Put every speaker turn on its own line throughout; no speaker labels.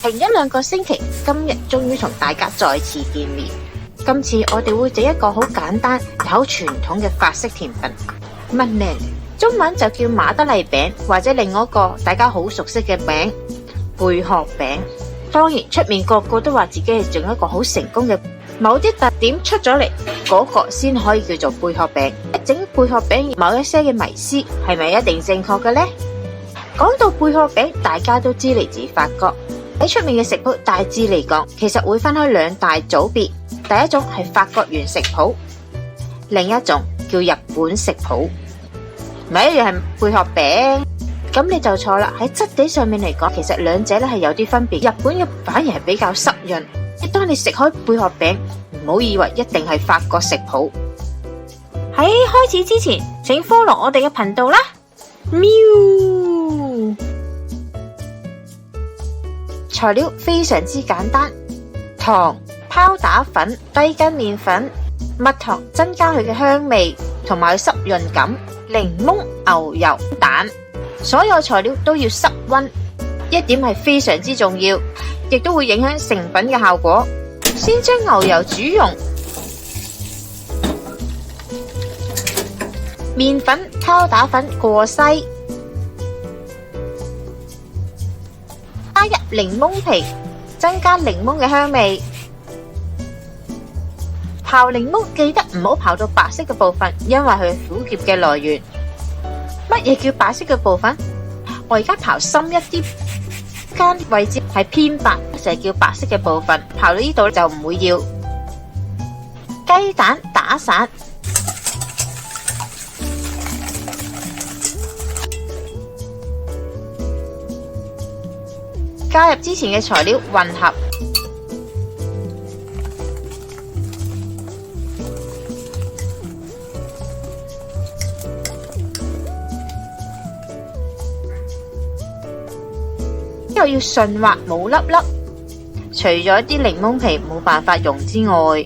停一兩個星期，今日終於同大家再次見面。今次我哋會整一個好簡單、有傳統嘅法式甜品，乜呢？中文就叫馬德麗餅，或者另外一個大家好熟悉嘅餅貝殼餅。當然，出面個個都話自己係整一個好成功嘅，某啲特點出咗嚟，嗰個先可以叫做貝殼餅。整貝殼餅某一些嘅迷思係咪一定正確嘅呢？講到貝殼餅，大家都知嚟自法國。喺出面嘅食譜大致嚟講，其實會分開兩大組別。第一種係法國原食譜，另一種叫日本食譜。咪一樣係貝殼餅，咁你就錯啦。喺質地上面嚟講，其實兩者咧係有啲分別。日本嘅反而係比較濕潤。當你食開貝殼餅，唔好以為一定係法國食譜。喺開始之前，請 follow 我哋嘅頻道啦。喵！材料非常之簡單，糖、泡打粉、低筋麵粉、蜜糖增加佢嘅香味同埋濕潤感，檸檬、牛油、蛋，所有材料都要室溫，一點係非常之重要，亦都會影響成品嘅效果。先將牛油煮溶，麵粉、泡打粉過篩，加入檸檬皮，增加檸檬嘅香味。刨檸檬記得唔好刨到白色嘅部分，因為佢係苦澀嘅來源。乜嘢叫白色嘅部分？我而家刨深一啲，間位置係偏白，就係叫白色嘅部分。刨到呢度就唔會要。雞蛋打散，加入之前嘅材料混合。之後要順滑冇粒粒，除咗啲檸檬皮冇辦法溶之外，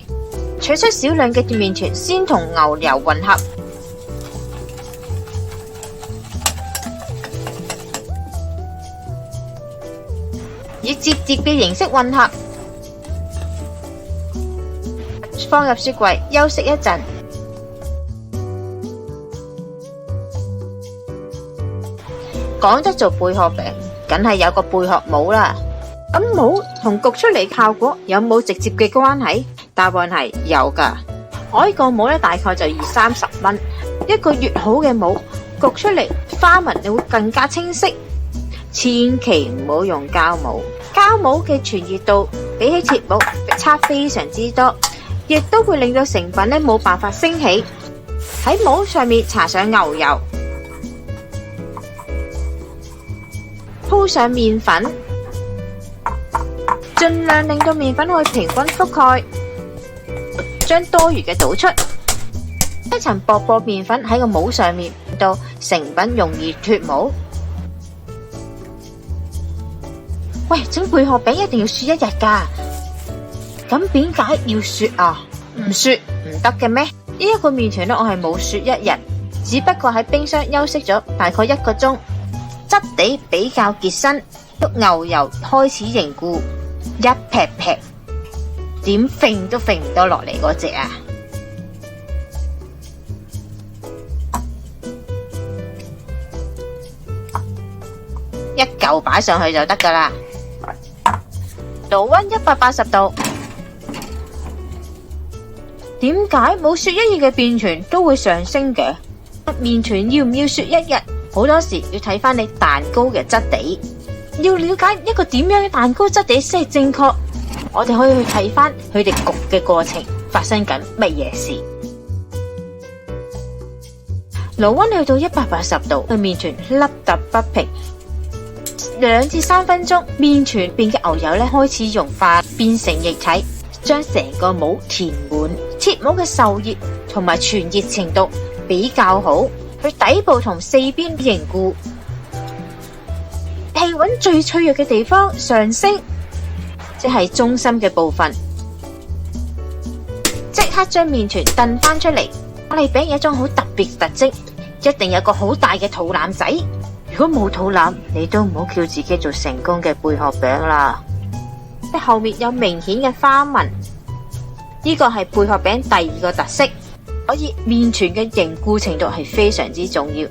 取出少量嘅麵團，先同牛油混合，以摺疊嘅形式混合，放入雪櫃休息一陣。講得做貝殼餅，梗係有個貝殼模啦。咁模同焗出嚟效果有冇直接嘅關係？答案係有噶。我呢個模咧大概就20-30蚊，一個越好嘅模，焗出嚟花紋你會更加清晰。千祈唔好用膠模，膠模嘅傳熱度比起鐵模差非常之多，亦都會令到成品咧冇辦法升起。喺模上面搽上牛油，鋪上麵粉，盡量令到麵粉可以平均覆蓋，將多餘嘅倒出，一層薄薄麵粉喺個模上面，令到成品容易脫模。喂，整貝殼餅一定要雪一日㗎，咁點解要雪啊？唔雪唔得嘅咩？呢一個麵團咧，我係冇雪一日，只不過喺冰箱休息咗大概1個鐘。質地比較結身，牛油開始凝固，一劈劈，點揈都揈唔到落嚟嗰隻啊！一嚿擺上去就得噶啦。爐溫180度。點解冇雪一日嘅麵團都會上升嘅？麵團要唔要雪一日？好多時要睇翻你蛋糕嘅質地，要了解一個點樣嘅蛋糕質地先係正確。我哋可以去睇翻佢哋焗嘅過程發生緊乜嘢事。爐溫去到180度，個麵團凹凸不平，2至3分鐘，麵團邊嘅牛油咧開始融化變成液體，將成個模填滿。切模嘅受熱同埋傳熱程度比較好。佢底部同四邊凝固，氣溫最脆弱嘅地方上升，即係中心嘅部分。即刻將麵團掟翻出嚟。馬利餅有一種好特別特徵，一定有個好大嘅肚腩仔。如果冇肚腩，你都唔好叫自己做成功嘅貝殼餅啦。的後面有明顯嘅花紋，呢個係貝殼餅第二個特色。所以麵團嘅凝固程度係非常之重要。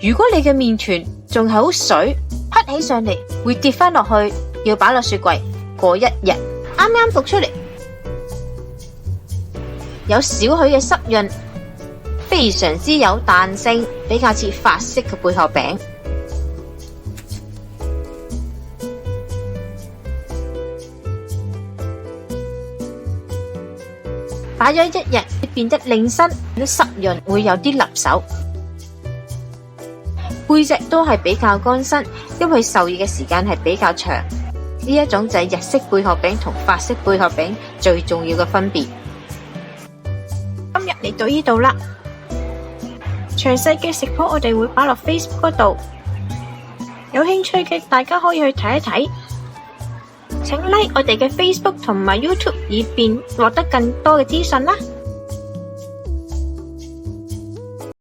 如果你嘅麵團仲係好水，滗起上嚟會跌翻落去，要擺落雪櫃過1日，啱啱焗出嚟，有少許嘅濕潤，非常之有彈性，比較似法式嘅貝殼餅。擺咗1日，變得靚身，啲濕潤，會有啲立手。背脊都係比較乾身，因為受熱嘅時間係比較長。呢一種就係日式貝殼餅同法式貝殼餅最重要嘅分別。今日嚟到呢度啦，詳細嘅食譜我哋會擺落 Facebook 嗰度，有興趣嘅大家可以去睇一睇。請 like 我哋嘅 Facebook 同埋 YouTube，以便獲得更多嘅資訊啦。